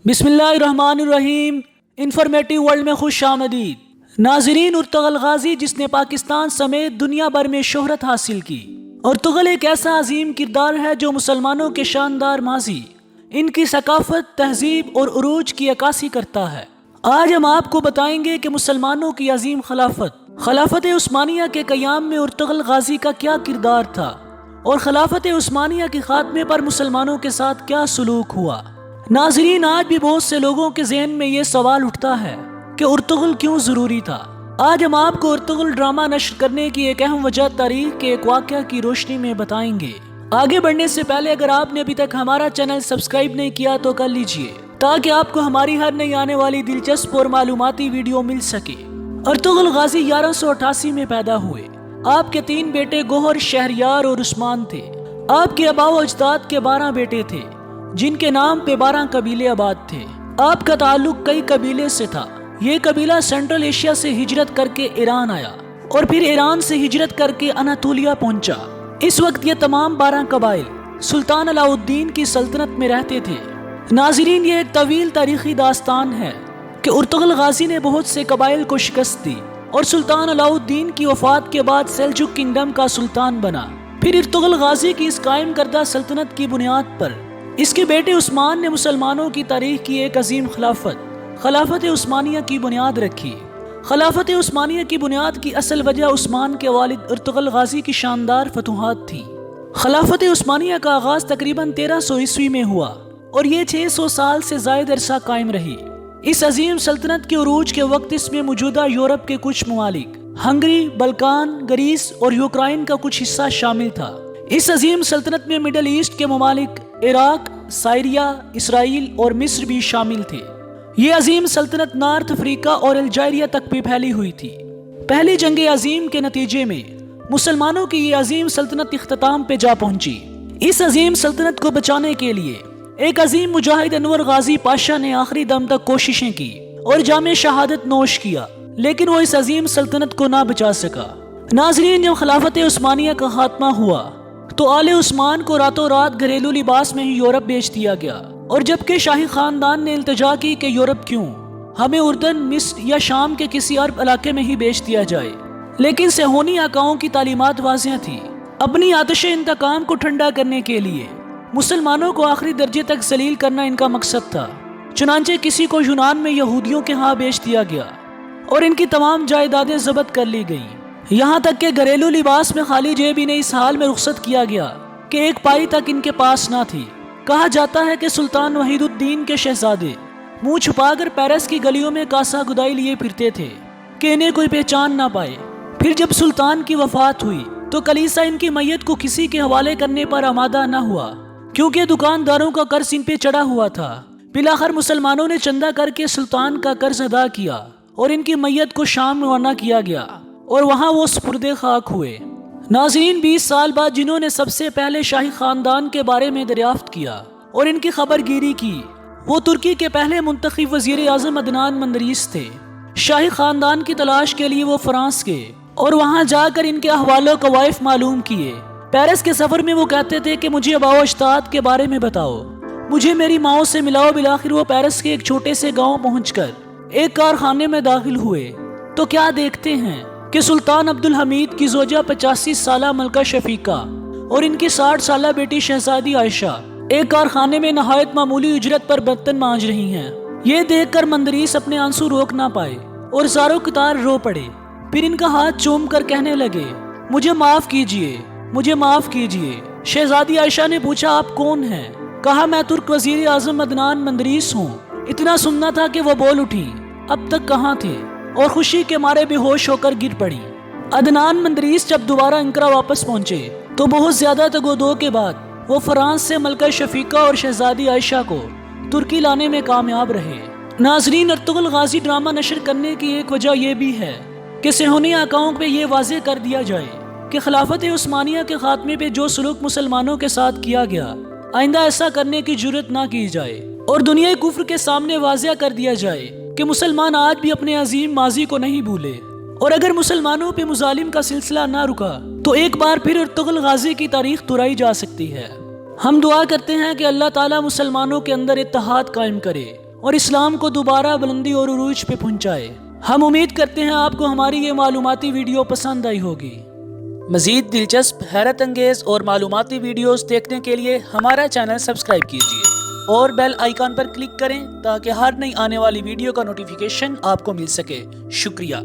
بسم اللہ الرحمن الرحیم۔ انفارمیٹیو ورلڈ میں خوش آمدید ناظرین۔ ارطغرل غازی جس نے پاکستان سمیت دنیا بھر میں شہرت حاصل کی۔ ارطغرل ایک ایسا عظیم کردار ہے جو مسلمانوں کے شاندار ماضی، ان کی ثقافت، تہذیب اور عروج کی عکاسی کرتا ہے۔ آج ہم آپ کو بتائیں گے کہ مسلمانوں کی عظیم خلافت عثمانیہ کے قیام میں ارطغرل غازی کا کیا کردار تھا، اور خلافت عثمانیہ کے خاتمے پر مسلمانوں کے ساتھ کیا سلوک ہوا۔ ناظرین، آج بھی بہت سے لوگوں کے ذہن میں یہ سوال اٹھتا ہے کہ ارطغرل کیوں ضروری تھا۔ آج ہم آپ کو ارطغرل ڈرامہ نشر کرنے کی ایک اہم وجہ تاریخ کے ایک واقعہ کی روشنی میں بتائیں گے۔ آگے بڑھنے سے پہلے اگر آپ نے ابھی تک ہمارا چینل سبسکرائب نہیں کیا تو کر لیجئے، تاکہ آپ کو ہماری ہر نئی آنے والی دلچسپ اور معلوماتی ویڈیو مل سکے۔ ارطغرل غازی 1188 میں پیدا ہوئے۔ آپ کے 3 بیٹے گوہر، شہریار اور عثمان تھے۔ آپ کے آباء و اجداد کے 12 بیٹے تھے، جن کے نام پہ 12 قبیلے آباد تھے۔ آپ کا تعلق کئی قبیلے سے تھا۔ یہ قبیلہ سینٹرل ایشیا سے ہجرت کر کے ایران آیا اور پھر ایران سے ہجرت کر کے اناطولیہ پہنچا۔ اس وقت یہ تمام 12 قبائل سلطان علاء الدین کی سلطنت میں رہتے تھے۔ ناظرین، یہ ایک طویل تاریخی داستان ہے کہ ارطغرل غازی نے بہت سے قبائل کو شکست دی اور سلطان علاء الدین کی وفات کے بعد سیلجوک کنگڈم کا سلطان بنا۔ پھر ارطغرل غازی کی اس قائم کردہ سلطنت کی بنیاد پر اس کے بیٹے عثمان نے مسلمانوں کی تاریخ کی ایک عظیم خلافت عثمانیہ کی بنیاد رکھی۔ خلافت عثمانیہ کی بنیاد کی اصل وجہ عثمان کے والد ارطغرل غازی کی شاندار فتوحات تھی۔ خلافت عثمانیہ کا آغاز تقریباً 1300 عیسوی میں ہوا اور یہ 600 سال سے زائد عرصہ قائم رہی۔ اس عظیم سلطنت کے عروج کے وقت اس میں موجودہ یورپ کے کچھ ممالک، ہنگری، بلکان، گریس اور یوکرائن کا کچھ حصہ شامل تھا۔ اس عظیم سلطنت میں مڈل ایسٹ کے ممالک عراق، سائریا، اسرائیل اور مصر بھی شامل تھے۔ یہ عظیم سلطنت نارتھ افریقہ اور الجیریا تک بھی پھیلی ہوئی تھی۔ پہلی جنگ عظیم کے نتیجے میں مسلمانوں کی یہ عظیم سلطنت اختتام پہ جا پہنچی۔ اس عظیم سلطنت کو بچانے کے لیے ایک عظیم مجاہد انور غازی پاشا نے آخری دم تک کوششیں کی اور جام شہادت نوش کیا، لیکن وہ اس عظیم سلطنت کو نہ بچا سکا۔ ناظرین، جب خلافت عثمانیہ کا خاتمہ ہوا تو آل عثمان کو راتوں رات گھریلو لباس میں ہی یورپ بیچ دیا گیا، اور جبکہ شاہی خاندان نے التجا کی کہ یورپ کیوں، ہمیں اردن، مصر یا شام کے کسی عرب علاقے میں ہی بیچ دیا جائے، لیکن صہیونی آقاؤں کی تعلیمات واضح تھی۔ اپنی آتش انتقام کو ٹھنڈا کرنے کے لیے مسلمانوں کو آخری درجے تک ذلیل کرنا ان کا مقصد تھا۔ چنانچہ کسی کو یونان میں یہودیوں کے ہاں بیچ دیا گیا اور ان کی تمام جائیدادیں ضبط کر لی گئیں۔ یہاں تک کہ گھریلو لباس میں خالی جیب انہیں اس حال میں رخصت کیا گیا کہ ایک پائی تک ان کے پاس نہ تھی۔ کہا جاتا ہے کہ سلطان وحید الدین کے شہزادے منہ چھپا کر پیرس کی گلیوں میں کاسا گدائی لیے پھرتے تھے کہ انہیں کوئی پہچان نہ پائے۔ پھر جب سلطان کی وفات ہوئی تو کلیسا ان کی میت کو کسی کے حوالے کرنے پر آمادہ نہ ہوا، کیونکہ دکانداروں کا قرض ان پہ چڑھا ہوا تھا۔ بالآخر مسلمانوں نے چندہ کر کے سلطان کا قرض ادا کیا اور ان کی میت کو شام روانہ کیا گیا اور وہاں وہ سپرد خاک ہوئے۔ ناظرین، 20 سال بعد جنہوں نے سب سے پہلے شاہی خاندان کے بارے میں دریافت کیا اور ان کی خبر گیری کی، وہ ترکی کے پہلے منتخب وزیر اعظم عدنان مندریس تھے۔ شاہی خاندان کی تلاش کے لیے وہ فرانس گئے اور وہاں جا کر ان کے احوال و قوائف معلوم کیے۔ پیرس کے سفر میں وہ کہتے تھے کہ مجھے آباء و اجداد کے بارے میں بتاؤ، مجھے میری ماؤں سے ملاؤ۔ بالآخر وہ پیرس کے ایک چھوٹے سے گاؤں پہنچ کر ایک کارخانے میں داخل ہوئے تو کیا دیکھتے ہیں کہ سلطان عبدالحمید کی زوجہ 85 سالہ ملکہ شفیقہ اور ان کی 60 سالہ بیٹی شہزادی عائشہ ایک کارخانے میں نہایت معمولی اجرت پر برتن مانج رہی ہیں۔ یہ دیکھ کر مندریس اپنے آنسو روک نہ پائے اور زاروں قطار رو پڑے۔ پھر ان کا ہاتھ چوم کر کہنے لگے، مجھے معاف کیجئے، مجھے معاف کیجئے۔ شہزادی عائشہ نے پوچھا، آپ کون ہیں؟ کہا، میں ترک وزیر اعظم عدنان مندریس ہوں۔ اتنا سننا تھا کہ وہ بول اٹھی، اب تک کہاں تھے، اور خوشی کے مارے بے ہوش ہو کر گر پڑی۔ عدنان مندریس جب دوبارہ انقرہ واپس پہنچے تو بہت زیادہ تگودو کے بعد وہ فرانس سے ملکہ شفیقہ اور شہزادی عائشہ کو ترکی لانے میں کامیاب رہے۔ ناظرین، ارطغرل غازی ڈرامہ نشر کرنے کی ایک وجہ یہ بھی ہے کہ صہیونی آقاؤں پہ یہ واضح کر دیا جائے کہ خلافت عثمانیہ کے خاتمے پہ جو سلوک مسلمانوں کے ساتھ کیا گیا، آئندہ ایسا کرنے کی جرت نہ کی جائے، اور دنیا کفر کے سامنے واضح کر دیا جائے کہ مسلمان آج بھی اپنے عظیم ماضی کو نہیں بھولے، اور اگر مسلمانوں پہ مظالم کا سلسلہ نہ رکا تو ایک بار پھر ارطغرل غازی کی تاریخ دہرائی جا سکتی ہے۔ ہم دعا کرتے ہیں کہ اللہ تعالیٰ مسلمانوں کے اندر اتحاد قائم کرے اور اسلام کو دوبارہ بلندی اور عروج پہ پہنچائے۔ ہم امید کرتے ہیں آپ کو ہماری یہ معلوماتی ویڈیو پسند آئی ہوگی۔ مزید دلچسپ، حیرت انگیز اور معلوماتی ویڈیوز دیکھنے کے لیے ہمارا چینل سبسکرائب کیجیے اور بیل آئیکن پر کلک کریں تاکہ ہر نئی آنے والی ویڈیو کا نوٹیفیکیشن آپ کو مل سکے۔ شکریہ۔